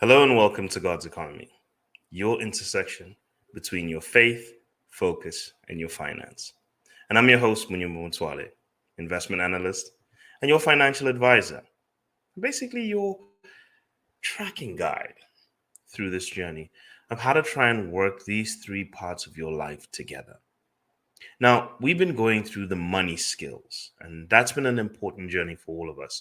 Hello and welcome to God's Economy, your intersection between your faith, focus, and your finance. And I'm your host, Munyumbu Mutwale, investment analyst and your financial advisor. Basically, your tracking guide through this journey of how to try and work these three parts of your life together. Now, we've been going through the money skills, and that's been an important journey for all of us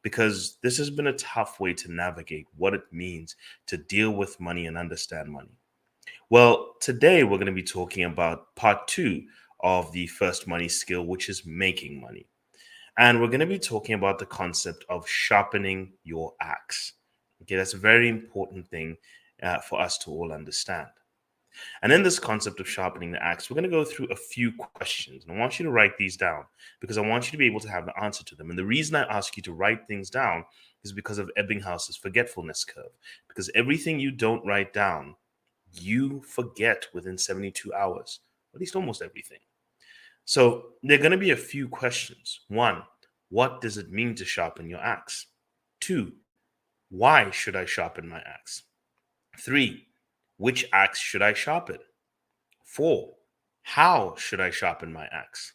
because this has been a tough way to navigate what it means to deal with money and understand money. Well, today we're going to be talking about part two of the first money skill, which is making money. And we're going to be talking about the concept of sharpening your axe. Okay, that's a very important thing for us to all understand. And in this concept of sharpening the axe, we're going to go through a few questions. And I want you to write these down because I want you to be able to have the answer to them. And the reason I ask you to write things down is because of Ebbinghaus's forgetfulness curve. Because everything you don't write down, you forget within 72 hours, at least almost everything. So there are going to be a few questions. One, what does it mean to sharpen your axe? Two, why should I sharpen my axe? Three, which axe should I sharpen? Four, how should I sharpen my axe?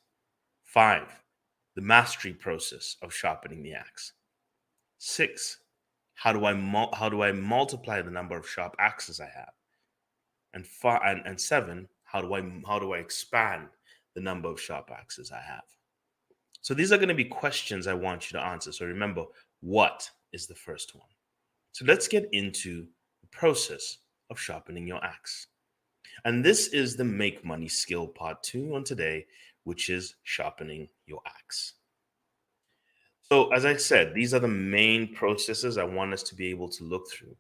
Five, the mastery process of sharpening the axe. Six, how do I multiply the number of sharp axes I have? And seven, how do I expand the number of sharp axes I have? So these are going to be questions I want you to answer. So remember, what is the first one? So let's get into the process of sharpening your axe. And this is the make money skill part two on today, which is sharpening your axe. So, as I said, these are the main processes I want us to be able to look through.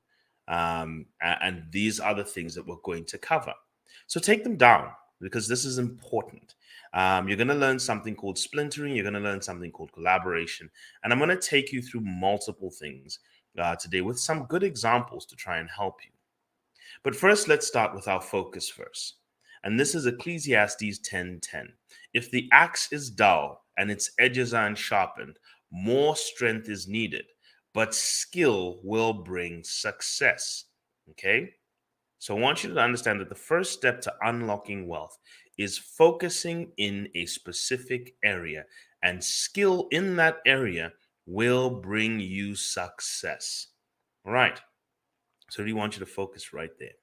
And these are the things that we're going to cover. So, take them down because this is important. You're going to learn something called splintering, you're going to learn something called collaboration. And I'm going to take you through multiple things today with some good examples to try and help you. But first, let's start with our focus verse. And this is Ecclesiastes 10:10. If the axe is dull and its edges are unsharpened, more strength is needed, but skill will bring success. Okay? So I want you to understand that the first step to unlocking wealth is focusing in a specific area, and skill in that area will bring you success. All right. So I really want you to focus right there.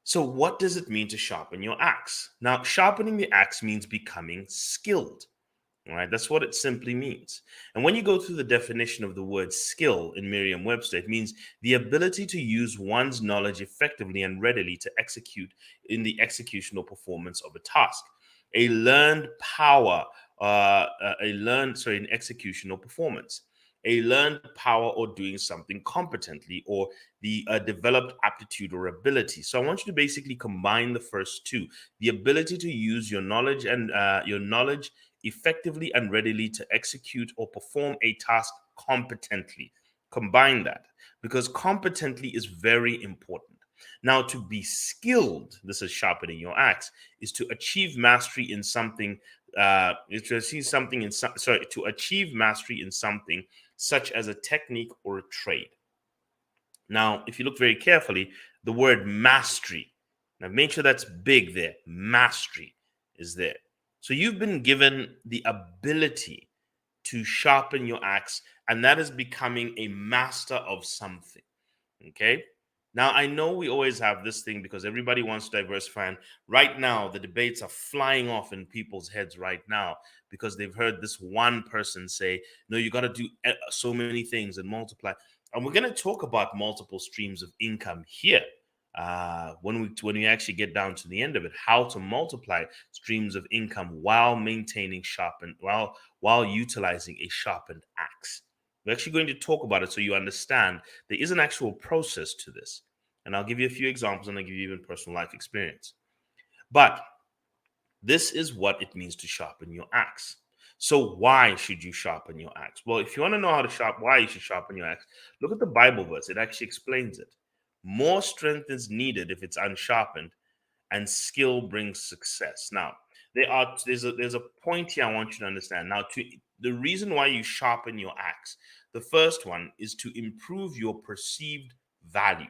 So, what does it mean to sharpen your axe? Now, sharpening the axe means becoming skilled. All right, that's what it simply means. And when you go through the definition of the word skill in Merriam Webster, it means the ability to use one's knowledge effectively and readily to execute in the executional performance of a task. A learned power, in executional performance. A learned power or doing something competently, or the developed aptitude or ability. So I want you to basically combine the first two: the ability to use your knowledge effectively and readily to execute or perform a task competently. Combine that because competently is very important. Now, to be skilled, this is sharpening your axe, is to achieve mastery in something. To achieve mastery in something such as a technique or a trade. Now, if you look very carefully, the word mastery. Now, make sure that's big there. Mastery is there. So you've been given the ability to sharpen your axe, and that is becoming a master of something. Okay. Now, I know we always have this thing because everybody wants to diversify. And right now, the debates are flying off in people's heads right now because they've heard this one person say, no, you got to do so many things and multiply. And we're going to talk about multiple streams of income here when we actually get down to the end of it, how to multiply streams of income while maintaining while utilizing a sharpened axe. We're actually going to talk about it so you understand there is an actual process to this. And I'll give you a few examples and I'll give you even personal life experience. But this is what it means to sharpen your axe. So why should you sharpen your axe? Well, if you want to know why you should sharpen your axe, look at the Bible verse. It actually explains it. More strength is needed if it's unsharpened, and skill brings success. Now, there's a point here I want you to understand. Now, the reason why you sharpen your axe, the first one is to improve your perceived value,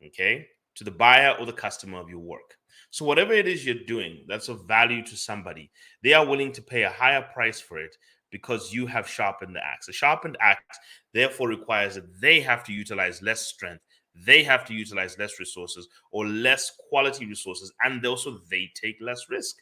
okay, to the buyer or the customer of your work. So whatever it is you're doing that's of value to somebody, they are willing to pay a higher price for it because you have sharpened the axe. A sharpened axe therefore requires that they have to utilize less strength, they have to utilize less resources or less quality resources, and also they take less risk.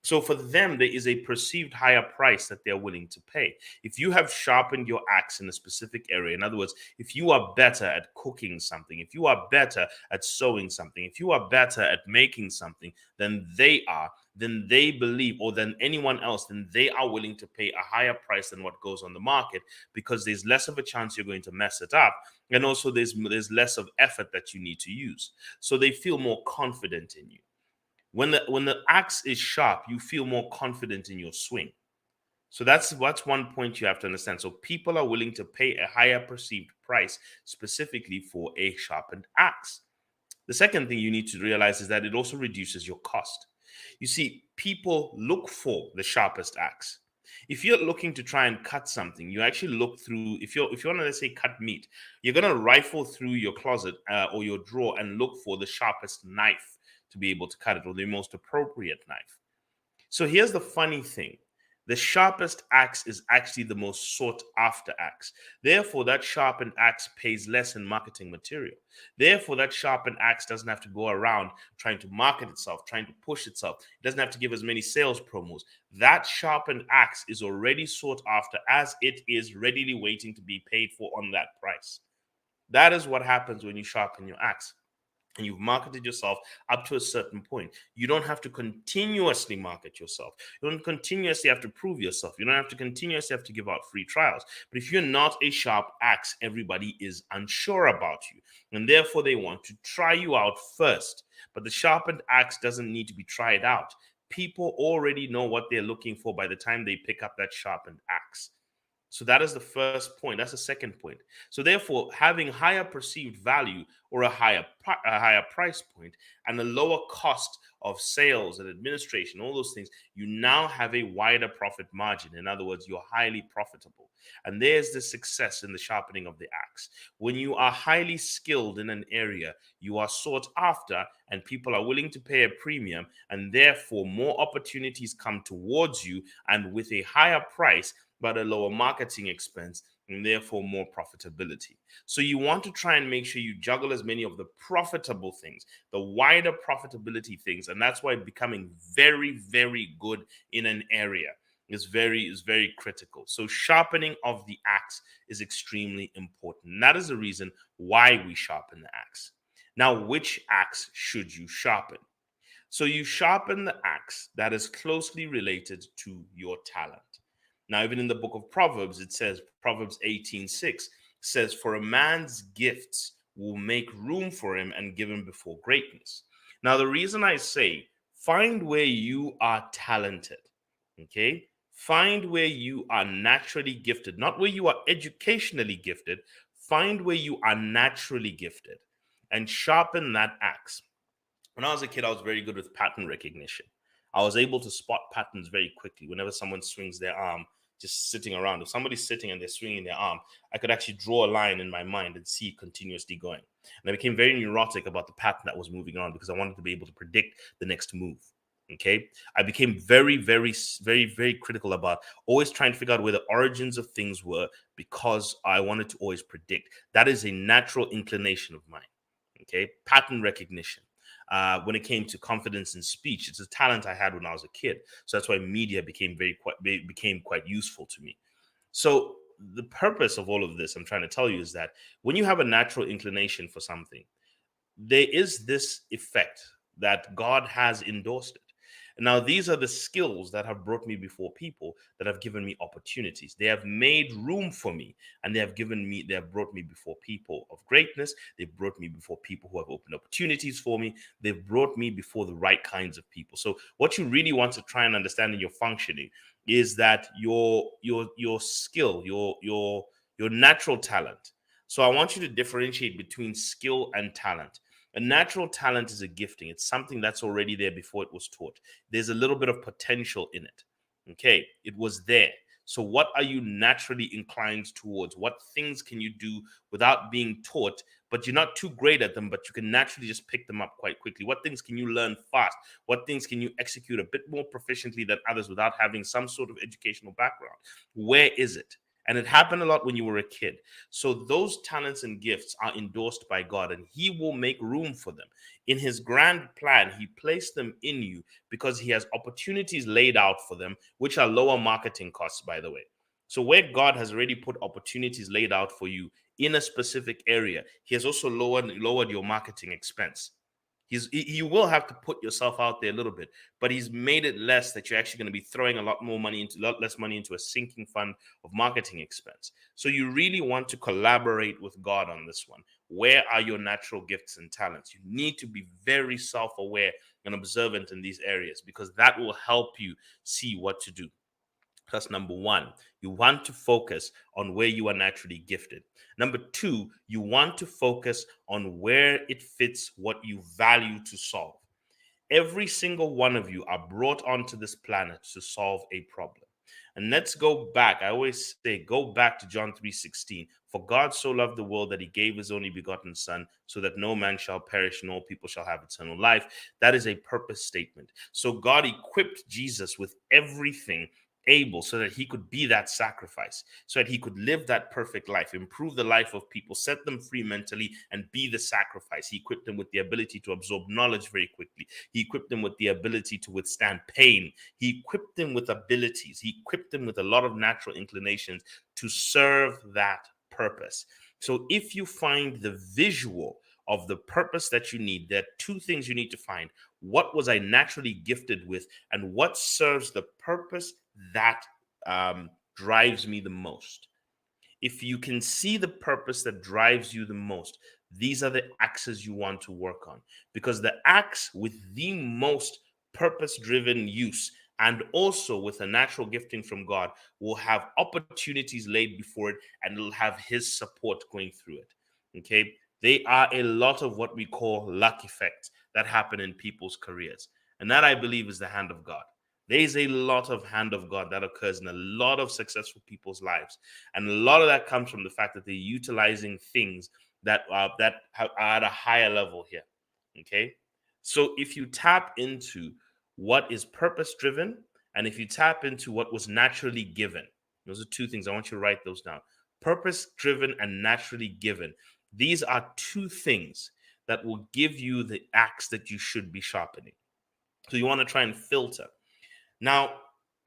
So for them, there is a perceived higher price that they're willing to pay. If you have sharpened your axe in a specific area, in other words, if you are better at cooking something, if you are better at sewing something, if you are better at making something than they are, then they believe, or than anyone else, then they are willing to pay a higher price than what goes on the market, because there's less of a chance you're going to mess it up. And also there's less of effort that you need to use. So they feel more confident in you. When the axe is sharp, you feel more confident in your swing. So that's one point you have to understand. So people are willing to pay a higher perceived price specifically for a sharpened axe. The second thing you need to realize is that it also reduces your cost. You see, people look for the sharpest axe. If you're looking to try and cut something, you actually look through. If you want to, let's say, cut meat, you're going to rifle through your closet or your drawer and look for the sharpest knife to be able to cut it, or the most appropriate knife. So here's the funny thing. The sharpest axe is actually the most sought after axe. Therefore, that sharpened axe pays less in marketing material. Therefore, that sharpened axe doesn't have to go around trying to market itself, trying to push itself. It doesn't have to give as many sales promos. That sharpened axe is already sought after, as it is readily waiting to be paid for on that price. That is what happens when you sharpen your axe and you've marketed yourself up to a certain point. You don't have to continuously market yourself. You don't continuously have to prove yourself. You don't have to continuously have to give out free trials. But if you're not a sharp axe, everybody is unsure about you. And therefore, they want to try you out first. But the sharpened axe doesn't need to be tried out. People already know what they're looking for by the time they pick up that sharpened axe. So that is the first point. That's the second point. So therefore, having higher perceived value, or a higher price point, and a lower cost of sales and administration, all those things, you now have a wider profit margin. In other words, you're highly profitable. And there's the success in the sharpening of the axe. When you are highly skilled in an area, you are sought after, and people are willing to pay a premium, and therefore more opportunities come towards you, and with a higher price but a lower marketing expense, and therefore more profitability. So you want to try and make sure you juggle as many of the profitable things, the wider profitability things, and that's why becoming very, very good in an area is very critical. So sharpening of the axe is extremely important. And that is the reason why we sharpen the axe. Now, which axe should you sharpen? So you sharpen the axe that is closely related to your talent. Now, even in the book of Proverbs, it says, Proverbs 18:6 says, "For a man's gifts will make room for him and give him before greatness." Now, the reason I say, find where you are talented, okay? Find where you are naturally gifted, not where you are educationally gifted. Find where you are naturally gifted and sharpen that axe. When I was a kid, I was very good with pattern recognition. I was able to spot patterns very quickly. Whenever someone swings their arm, just sitting around, if somebody's sitting and they're swinging their arm, I could actually draw a line in my mind and see it continuously going. And I became very neurotic about the pattern that was moving on, because I wanted to be able to predict the next move. Okay. I became very critical about always trying to figure out where the origins of things were, because I wanted to always predict. That is a natural inclination of mine. Okay. Pattern recognition. When it came to confidence in speech, it's a talent I had when I was a kid. So that's why media became quite useful to me. So the purpose of all of this, I'm trying to tell you, is that when you have a natural inclination for something, there is this effect that God has endorsed it. Now, these are the skills that have brought me before people, that have given me opportunities. They have made room for me, and they have brought me before people of greatness. They've brought me before people who have opened opportunities for me. They've brought me before the right kinds of people. So what you really want to try and understand in your functioning is that your skill, your natural talent. So I want you to differentiate between skill and talent. A natural talent is a gifting. It's something that's already there before it was taught. There's a little bit of potential in it. Okay, it was there. So what are you naturally inclined towards? What things can you do without being taught, but you're not too great at them, but you can naturally just pick them up quite quickly? What things can you learn fast? What things can you execute a bit more proficiently than others without having some sort of educational background? Where is it? And it happened a lot when you were a kid. So those talents and gifts are endorsed by God, and He will make room for them. In His grand plan, He placed them in you because He has opportunities laid out for them, which are lower marketing costs, by the way. So where God has already put opportunities laid out for you in a specific area, He has also lowered your marketing expense. You will have to put yourself out there a little bit, but He's made it less, that you're actually going to be throwing a lot less money into a sinking fund of marketing expense. So you really want to collaborate with God on this one. Where are your natural gifts and talents? You need to be very self-aware and observant in these areas, because that will help you see what to do. That's number one. You want to focus on where you are naturally gifted. Number two, you want to focus on where it fits what you value to solve. Every single one of you are brought onto this planet to solve a problem. And let's go back. I always say, go back to John 3:16. For God so loved the world that He gave His only begotten Son, so that no man shall perish and all people shall have eternal life. That is a purpose statement. So God equipped Jesus with everything able, so that He could be that sacrifice, so that He could live that perfect life, improve the life of people, set them free mentally, and be the sacrifice. He equipped them with the ability to absorb knowledge very quickly. He equipped them with the ability to withstand pain. He equipped them with abilities. He equipped them with a lot of natural inclinations to serve that purpose. So if you find the visual of the purpose that you need, there are two things you need to find. What was I naturally gifted with, and what serves the purpose that drives me the most? If you can see the purpose that drives you the most, these are the axes you want to work on, because the axe with the most purpose-driven use, and also with a natural gifting from God, will have opportunities laid before it, and it'll have His support going through it. Okay, they are a lot of what we call luck effects that happen in people's careers, and that, I believe, is the hand of God. There is a lot of hand of God that occurs in a lot of successful people's lives, and a lot of that comes from the fact that they're utilizing things that are at a higher level here. Okay, so if you tap into what is purpose driven, and if you tap into what was naturally given, those are two things. I want you to write those down: purpose driven and naturally given. These are two things that will give you the axe that you should be sharpening. So you want to try and filter. Now,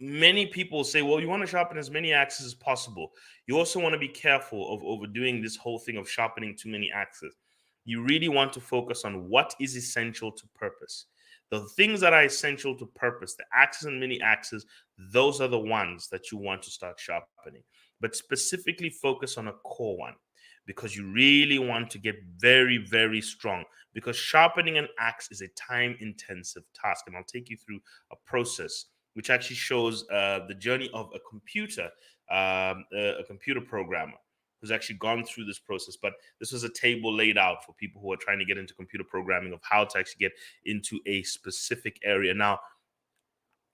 many people say, well, you want to sharpen as many axes as possible. You also want to be careful of overdoing this whole thing of sharpening too many axes. You really want to focus on what is essential to purpose. The things that are essential to purpose, the axes and mini axes, those are the ones that you want to start sharpening. But specifically focus on a core one, because you really want to get very, very strong, because sharpening an axe is a time-intensive task. And I'll take you through a process which actually shows the journey of a computer programmer who's actually gone through this process. But this was a table laid out for people who are trying to get into computer programming of how to actually get into a specific area. Now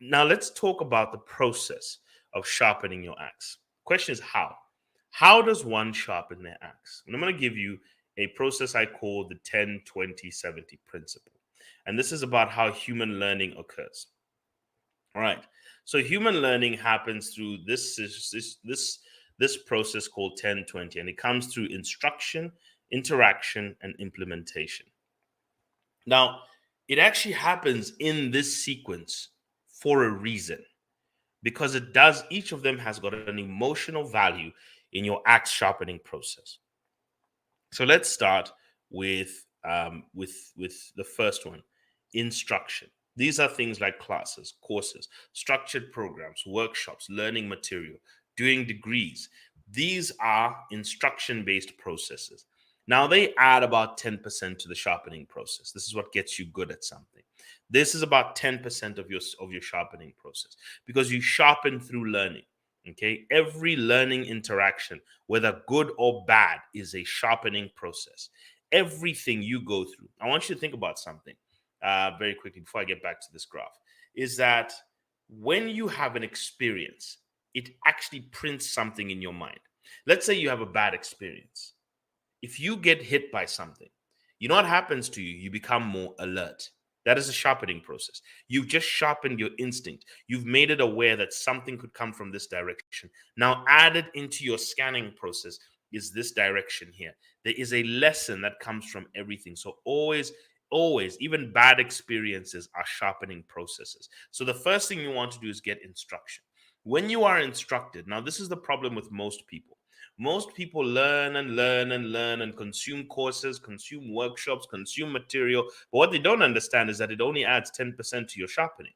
let's talk about the process of sharpening your axe. Question is how? How does one sharpen their axe? And I'm going to give you a process I call the 10-20-70 principle. And this is about how human learning occurs. All right. So human learning happens through this process called 10-20, and it comes through instruction, interaction, and implementation. Now, it actually happens in this sequence for a reason, because each of them has got an emotional value in your axe sharpening process. So let's start with the first one, instruction. These are things like classes, courses, structured programs, workshops, learning material, doing degrees. These are instruction-based processes. Now, they add about 10% to the sharpening process. This is what gets you good at something. This is about 10% of your sharpening process, because you sharpen through learning. Okay, every learning interaction, whether good or bad, is a sharpening process. Everything you go through. I want you to think about something very quickly before I get back to this graph. Is that when you have an experience, it actually prints something in your mind. Let's say you have a bad experience. If you get hit by something, you know what happens to you? You become more alert. That is a sharpening process. You've just sharpened your instinct. You've made it aware that something could come from this direction. Now, added into your scanning process is this direction here. There is a lesson that comes from everything. So always, even bad experiences are sharpening processes. So the first thing you want to do is get instruction. When you are instructed, now this is the problem with most people. Most people learn and learn and learn and consume courses, consume workshops, consume material. But what they don't understand is that it only adds 10% to your sharpening.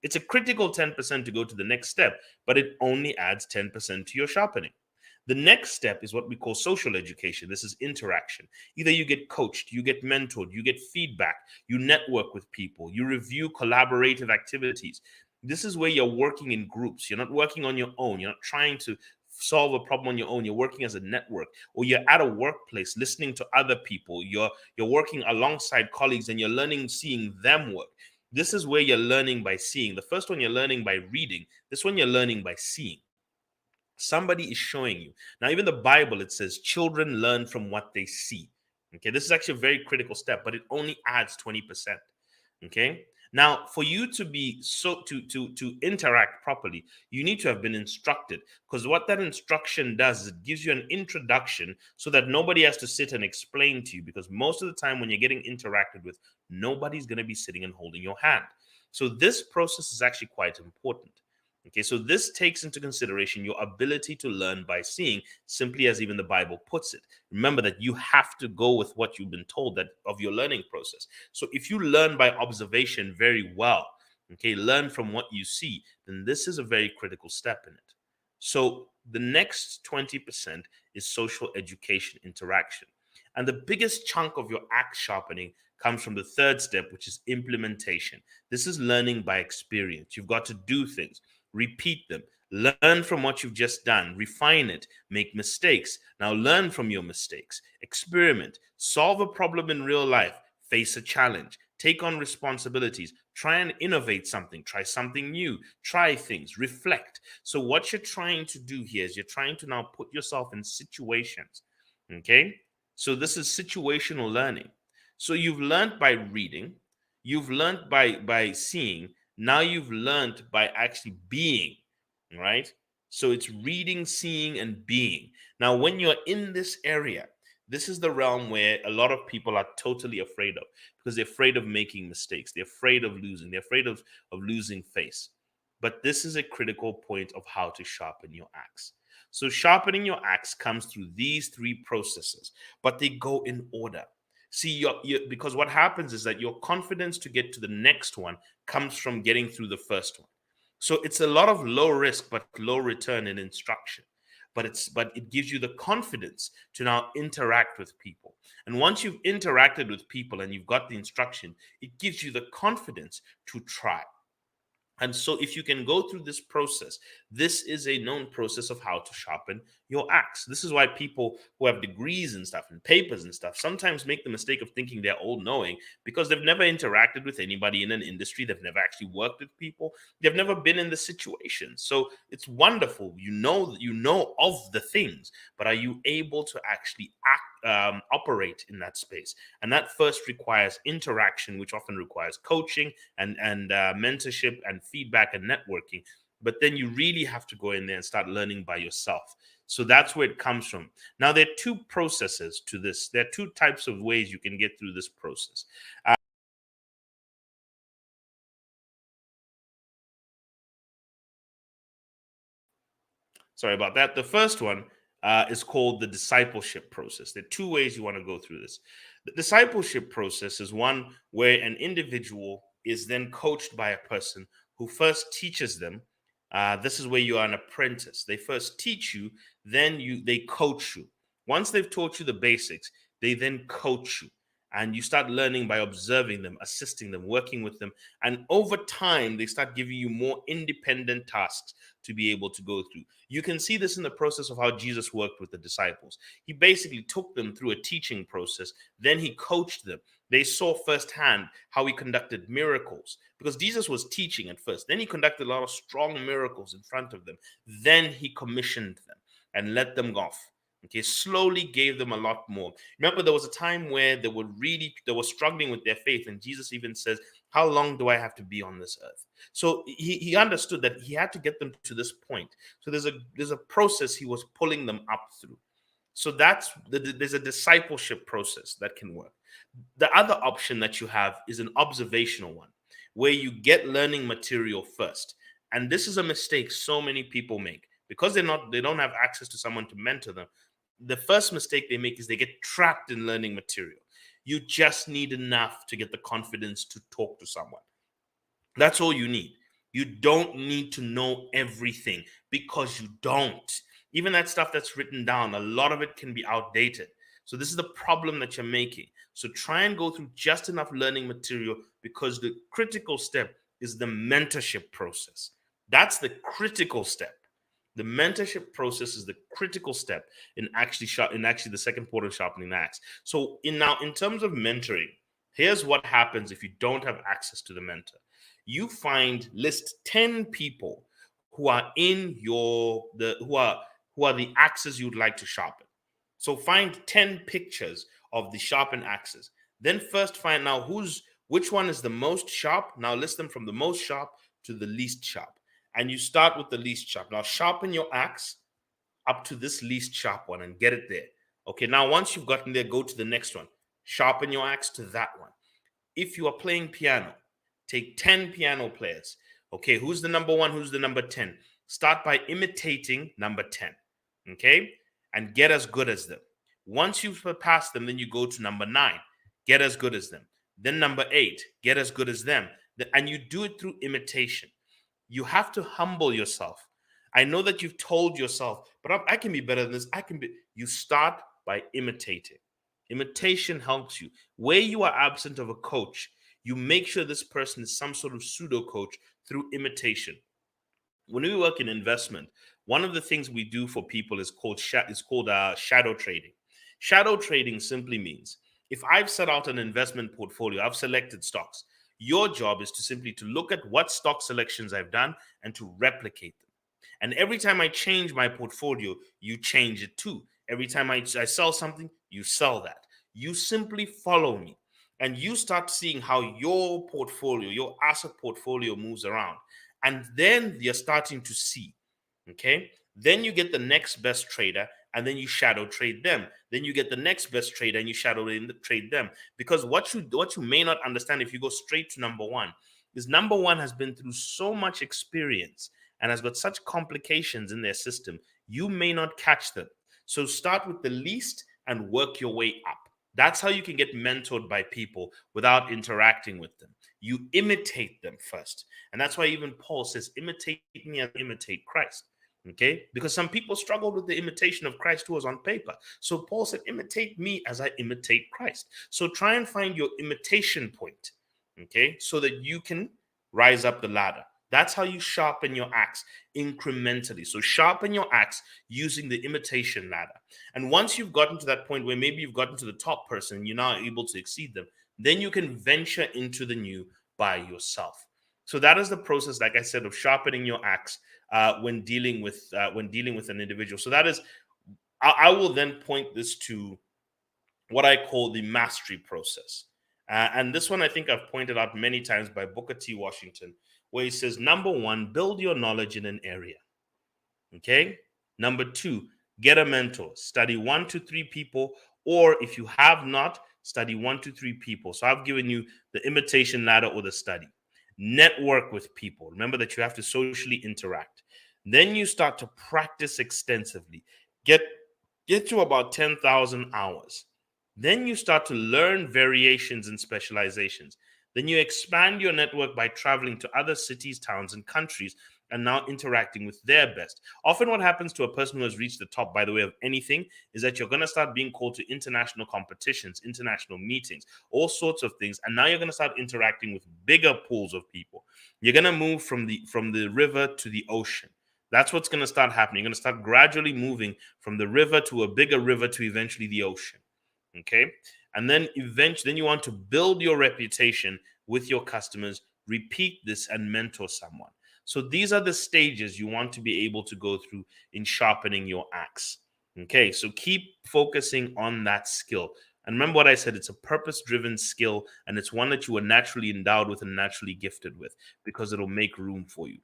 It's a critical 10% to go to the next step, but it only adds 10% to your sharpening. The next step is what we call social education. This is interaction. Either you get coached, you get mentored, you get feedback, you network with people, you review collaborative activities. This is where you're working in groups. You're not working on your own. You're not trying to solve a problem on your own. You're working as a network, or you're at a workplace listening to other people. You're working alongside colleagues and you're learning, seeing them work. This is where you're learning by seeing. The first one you're learning by reading. This one you're learning by seeing. Somebody is showing you. Now, even the Bible, it says children learn from what they see. Okay, this is actually a very critical step, but it only adds 20%. Okay. Now, for you to be to interact properly, you need to have been instructed, because what that instruction does is it gives you an introduction so that nobody has to sit and explain to you, because most of the time when you're getting interacted with, nobody's going to be sitting and holding your hand. So this process is actually quite important. Okay, so this takes into consideration your ability to learn by seeing, simply as even the Bible puts it. Remember that you have to go with what you've been told that of your learning process. So if you learn by observation very well, okay, learn from what you see, then this is a very critical step in it. So the next 20% is social education interaction. And the biggest chunk of your axe sharpening comes from the third step, which is implementation. This is learning by experience. You've got to do things, repeat them, learn from what you've just done, refine it, make mistakes. Now learn from your mistakes, experiment, solve a problem in real life, face a challenge, take on responsibilities, try and innovate something, try something new, try things, reflect. So what you're trying to do here is you're trying to now put yourself in situations. Okay, so this is situational learning. So you've learned by reading, you've learned by seeing, now you've learned by actually being, right? So it's reading, seeing, and being. Now, when you're in this area, this is the realm where a lot of people are totally afraid of, because they're afraid of making mistakes. They're afraid of losing. They're afraid of losing face. But this is a critical point of how to sharpen your axe. So sharpening your axe comes through these three processes, but they go in order. See, because what happens is that your confidence to get to the next one comes from getting through the first one. So it's a lot of low risk but low return in instruction. But it gives you the confidence to now interact with people. And once you've interacted with people and you've got the instruction, it gives you the confidence to try. And so if you can go through this process, this is a known process of how to sharpen your axe. This is why people who have degrees and stuff and papers and stuff sometimes make the mistake of thinking they're all knowing, because they've never interacted with anybody in an industry. They've never actually worked with people. They've never been in the situation. So it's wonderful. You know of the things, but are you able to actually operate in that space? And that first requires interaction, which often requires coaching and mentorship and feedback and networking. But then you really have to go in there and start learning by yourself. So that's where it comes from. Now, there are two processes to this. There are two types of ways you can get through this process. Sorry about that. The first one is called the discipleship process. There are two ways you want to go through this. The discipleship process is one where an individual is then coached by a person who first teaches them. This is where you are an apprentice. They first teach you, then they coach you. Once they've taught you the basics, they then coach you. And you start learning by observing them, assisting them, working with them. And over time, they start giving you more independent tasks to be able to go through. You can see this in the process of how Jesus worked with the disciples. He basically took them through a teaching process. Then he coached them. They saw firsthand how he conducted miracles, because Jesus was teaching at first. Then he conducted a lot of strong miracles in front of them. Then he commissioned them and let them off. Okay, slowly gave them a lot more. Remember, there was a time where they were struggling with their faith, and Jesus even says, how long do I have to be on this earth? So he understood that he had to get them to this point. So there's a process he was pulling them up through. So there's a discipleship process that can work. The other option that you have is an observational one, where you get learning material first. And this is a mistake so many people make, because they don't have access to someone to mentor them. The first mistake they make is they get trapped in learning material. You just need enough to get the confidence to talk to someone. That's all you need. You don't need to know everything, because you don't. Even that stuff that's written down, a lot of it can be outdated. So this is the problem that you're making. So try and go through just enough learning material, because the critical step is the mentorship process. That's the critical step. The mentorship process is the critical step in actually the second part of sharpening the axe. So in terms of mentoring, here's what happens if you don't have access to the mentor. You list 10 people who are in who are the axes you'd like to sharpen. So find 10 pictures of the sharpened axes. Then first find out which one is the most sharp. Now list them from the most sharp to the least sharp. And you start with the least sharp. Now sharpen your axe up to this least sharp one and get it there. Okay, now once you've gotten there, go to the next one. Sharpen your axe to that one. If you are playing piano, take 10 piano players. Okay, who's the number 1? Who's the number 10? Start by imitating number 10. Okay, and get as good as them. Once you've passed them, then you go to number 9. Get as good as them. Then number 8, get as good as them. And you do it through imitation. You have to humble yourself. I know that you've told yourself, but I can be better than this. You start by imitating. Imitation helps you. Where you are absent of a coach, you make sure this person is some sort of pseudo coach through imitation. When we work in investment, one of the things we do for people is called shadow trading. Shadow trading simply means, if I've set out an investment portfolio, I've selected stocks. Your job is to simply look at what stock selections I've done and to replicate them. And every time I change my portfolio, you change it too. Every time I sell something, you sell that. You simply follow me, and you start seeing how your portfolio, your asset portfolio moves around. And then you're starting to see, okay? Then you get the next best trader, and then you shadow trade them. Then you get the next best trader and you shadow trade them. Because what you may not understand if you go straight to number 1 is number 1 has been through so much experience and has got such complications in their system, you may not catch them. So start with the least and work your way up. That's how you can get mentored by people without interacting with them. You imitate them first. And that's why even Paul says, imitate me as I imitate Christ. Okay, because some people struggled with the imitation of Christ who was on paper. So Paul said, imitate me as I imitate Christ. So try and find your imitation point, okay, so that you can rise up the ladder. That's how you sharpen your axe incrementally. So sharpen your axe using the imitation ladder. And once you've gotten to that point where maybe you've gotten to the top person, you're now able to exceed them, then you can venture into the new by yourself. So that is the process, like I said, of sharpening your axe when dealing with an individual. So that is, I will then point this to what I call the mastery process. And this one I think I've pointed out many times by Booker T. Washington, where he says, number 1, build your knowledge in an area. Okay. Number 2, get a mentor. Study 1 to 3 people, or if you have not, study 1 to 3 people. So I've given you the imitation ladder or the study. Network with people. Remember that you have to socially interact. Then you start to practice extensively. Get to about 10,000 hours. Then you start to learn variations and specializations. Then you expand your network by traveling to other cities, towns, and countries and now interacting with their best. Often what happens to a person who has reached the top, by the way, of anything, is that you're going to start being called to international competitions, international meetings, all sorts of things. And now you're going to start interacting with bigger pools of people. You're going to move from the river to the ocean. That's what's going to start happening. You're going to start gradually moving from the river to a bigger river to eventually the ocean. Okay? And then eventually, then you want to build your reputation with your customers, repeat this, and mentor someone. So these are the stages you want to be able to go through in sharpening your axe. Okay, so keep focusing on that skill. And remember what I said, it's a purpose-driven skill, and it's one that you are naturally endowed with and naturally gifted with, because it'll make room for you.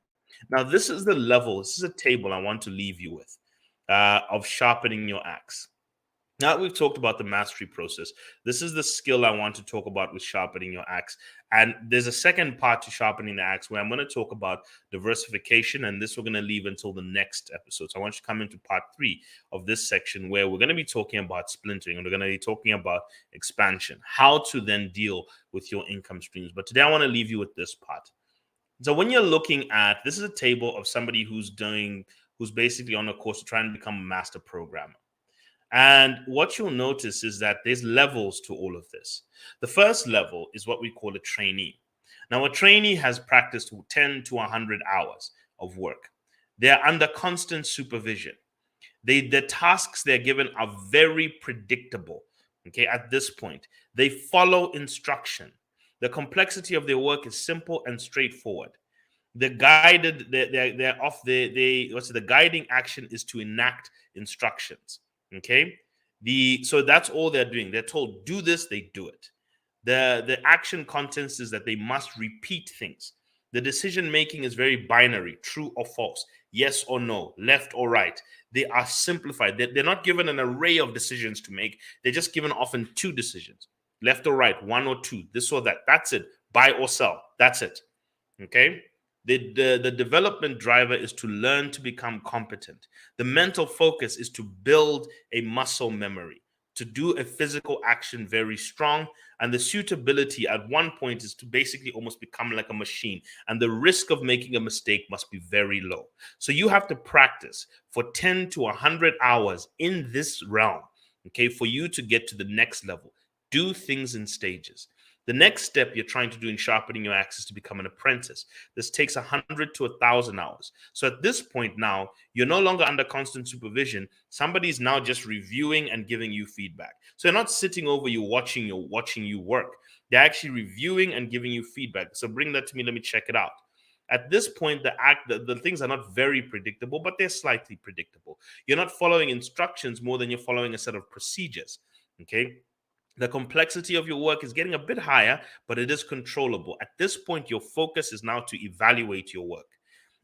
Now, this is the level, this is a table I want to leave you with of sharpening your axe. Now that we've talked about the mastery process, this is the skill I want to talk about with sharpening your axe. And there's a second part to sharpening the axe where I'm going to talk about diversification, and this we're going to leave until the next episode. So I want you to come into part 3 of this section where we're going to be talking about splintering, and we're going to be talking about expansion, how to then deal with your income streams. But today I want to leave you with this part. So when you're looking at, this is a table of somebody who's basically on a course to try and become a master programmer. And what you'll notice is that there's levels to all of this. The first level is what we call a trainee. Now, a trainee has practiced 10 to 100 hours of work. They're under constant supervision. The tasks they're given are very predictable. Okay, at this point, they follow instruction. The complexity of their work is simple and straightforward. The guiding action is to enact instructions. Okay, so that's all they're doing. They're told, do this, they do it. The action contents is that they must repeat things. The decision making is very binary, true or false, yes or no, left or right. They are simplified. They're not given an array of decisions to make. They're just given often 2 decisions, left or right, 1 or 2, this or that. That's it. Buy or sell. That's it. Okay. The development driver is to learn to become competent. The mental focus is to build a muscle memory, to do a physical action very strong. And the suitability at one point is to basically almost become like a machine. And the risk of making a mistake must be very low. So you have to practice for 10 to 100 hours in this realm, okay, for you to get to the next level. Do things in stages. The next step you're trying to do in sharpening your axe is to become an apprentice. This takes 100 to 1,000 hours. So at this point now, you're no longer under constant supervision. Somebody's now just reviewing and giving you feedback. So they're not sitting over you watching you work. They're actually reviewing and giving you feedback. So bring that to me. Let me check it out. At this point, the things are not very predictable, but they're slightly predictable. You're not following instructions more than you're following a set of procedures. Okay. The complexity of your work is getting a bit higher, but it is controllable. At this point, your focus is now to evaluate your work.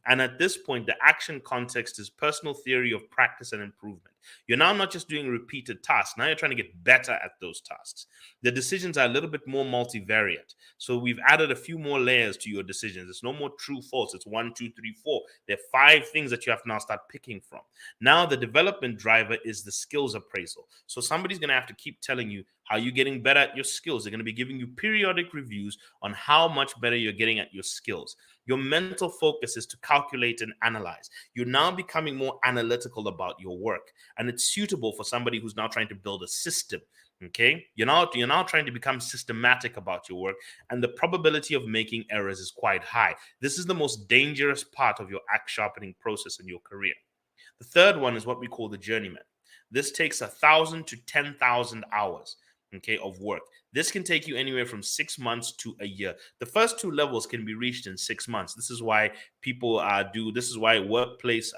And at this point, the action context is personal theory of practice and improvement. You're now not just doing repeated tasks. Now you're trying to get better at those tasks. The decisions are a little bit more multivariate. So we've added a few more layers to your decisions. It's no more true, false. It's 1, 2, 3, 4. There are 5 things that you have to now start picking from. Now the development driver is the skills appraisal. So somebody's going to have to keep telling you how you're getting better at your skills. They're going to be giving you periodic reviews on how much better you're getting at your skills. Your mental focus is to calculate and analyze. You're now becoming more analytical about your work, and it's suitable for somebody who's now trying to build a system. Okay, you're now trying to become systematic about your work, and the probability of making errors is quite high. This is the most dangerous part of your axe sharpening process in your career. The third one is what we call the journeyman. This takes 1,000 to 10,000 hours. Okay, of work. This can take you anywhere from 6 months to a year. The first 2 levels can be reached in 6 months. This is why people this is why workplace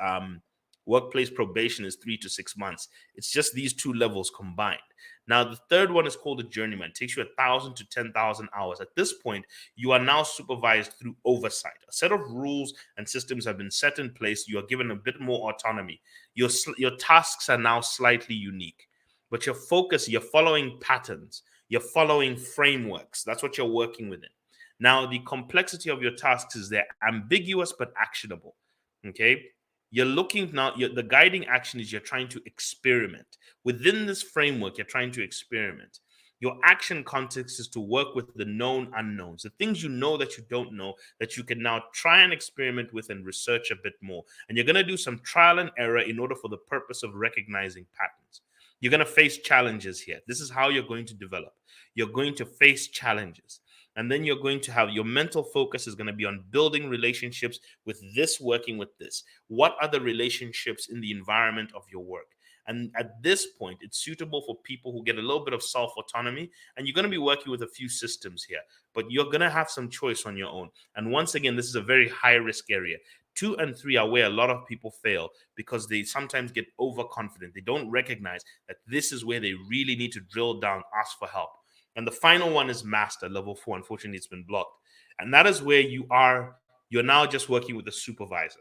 probation is 3 to 6 months. It's just these 2 levels combined. Now, the third one is called a journeyman. It takes you 1,000 to 10,000 hours. At this point, you are now supervised through oversight. A set of rules and systems have been set in place. You are given a bit more autonomy. Your tasks are now slightly unique. But your focus, you're following patterns, you're following frameworks. That's what you're working within. Now, the complexity of your tasks is they're ambiguous but actionable. Okay, you're looking now. The guiding action is you're trying to experiment within this framework. You're trying to experiment. Your action context is to work with the known unknowns, the things you know that you don't know, that you can now try and experiment with and research a bit more. And you're going to do some trial and error in order for the purpose of recognizing patterns. You're going to face challenges here. This is how you're going to develop. You're going to face challenges. And then you're going to have your mental focus is going to be on building relationships with this, working with this. What are the relationships in the environment of your work? And at this point, it's suitable for people who get a little bit of self-autonomy, and you're going to be working with a few systems here, but you're going to have some choice on your own. And once again, this is a very high-risk area. 2 and 3 are where a lot of people fail because they sometimes get overconfident. They don't recognize that this is where they really need to drill down, ask for help. And the final one is master, level 4. Unfortunately, it's been blocked. And that is where you're now just working with a supervisor.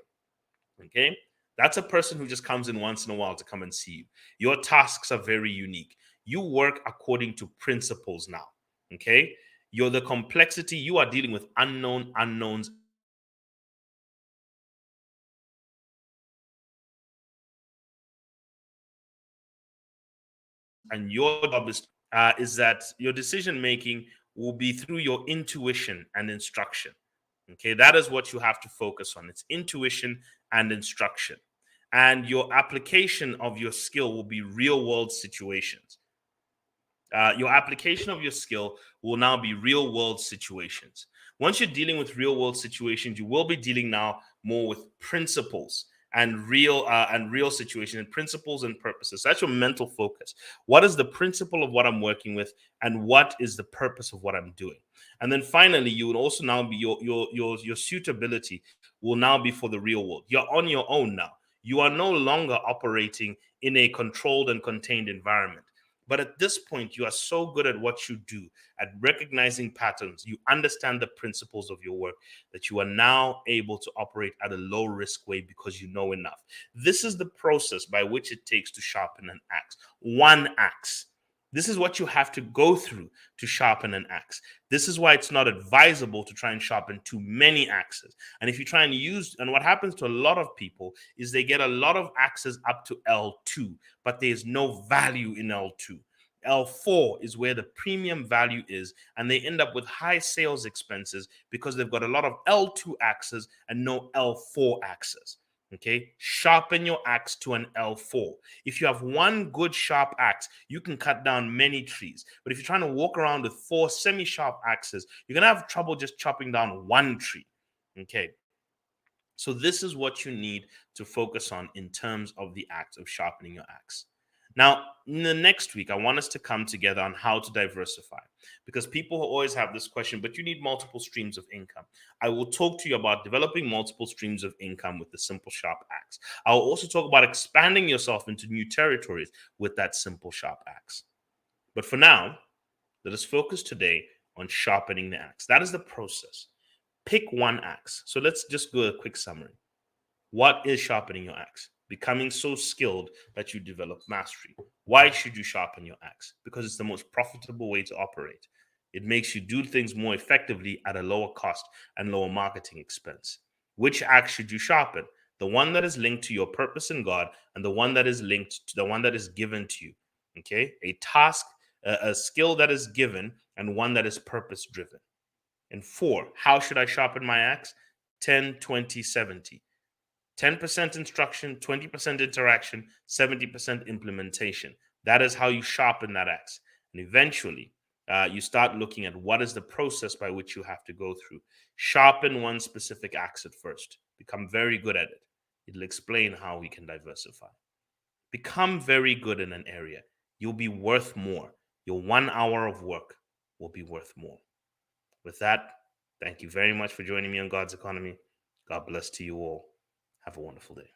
Okay? That's a person who just comes in once in a while to come and see you. Your tasks are very unique. You work according to principles now. Okay? You're the complexity. You are dealing with unknowns. And your job is that your decision making will be through your intuition and instruction. Okay, that is what you have to focus on. It's intuition and instruction. And your application of your skill will be real world situations. Your application of your skill will now be real world situations. Once you're dealing with real world situations, you will be dealing now more with principles and real situations and principles and purposes. So that's your mental focus. What is the principle of what I'm working with, and what is the purpose of what I'm doing? And then finally, you will also now be your suitability will now be for the real world. You're on your own now. You are no longer operating in a controlled and contained environment. But at this point, you are so good at what you do, at recognizing patterns, you understand the principles of your work, that you are now able to operate at a low risk way because you know enough. This is the process by which it takes to sharpen an axe. One axe. This is what you have to go through to sharpen an axe. This is why it's not advisable to try and sharpen too many axes. And if you try and and what happens to a lot of people is they get a lot of axes up to L2, but there's no value in L2. L4 is where the premium value is, and they end up with high sales expenses because they've got a lot of L2 axes and no L4 axes. Okay, sharpen your axe to an L4. If you have one good sharp axe, you can cut down many trees. But if you're trying to walk around with 4 semi-sharp axes, you're going to have trouble just chopping down one tree. Okay, so this is what you need to focus on in terms of the act of sharpening your axe. Now, in the next week, I want us to come together on how to diversify, because people always have this question, but you need multiple streams of income. I will talk to you about developing multiple streams of income with the simple sharp axe. I will also talk about expanding yourself into new territories with that simple sharp axe. But for now, let us focus today on sharpening the axe. That is the process. Pick one axe. So let's just go a quick summary. What is sharpening your axe? Becoming so skilled that you develop mastery. Why should you sharpen your axe? Because it's the most profitable way to operate. It makes you do things more effectively at a lower cost and lower marketing expense. Which axe should you sharpen? The one that is linked to your purpose in God, and the one that is linked to the one that is given to you. Okay? A task, a skill that is given, and one that is purpose driven. And 4, how should I sharpen my axe? 10, 20, 70. 10% instruction, 20% interaction, 70% implementation. That is how you sharpen that axe. And eventually, you start looking at what is the process by which you have to go through. Sharpen one specific axe at first. Become very good at it. It'll explain how we can diversify. Become very good in an area. You'll be worth more. Your 1 hour of work will be worth more. With that, thank you very much for joining me on God's Economy. God bless to you all. Have a wonderful day.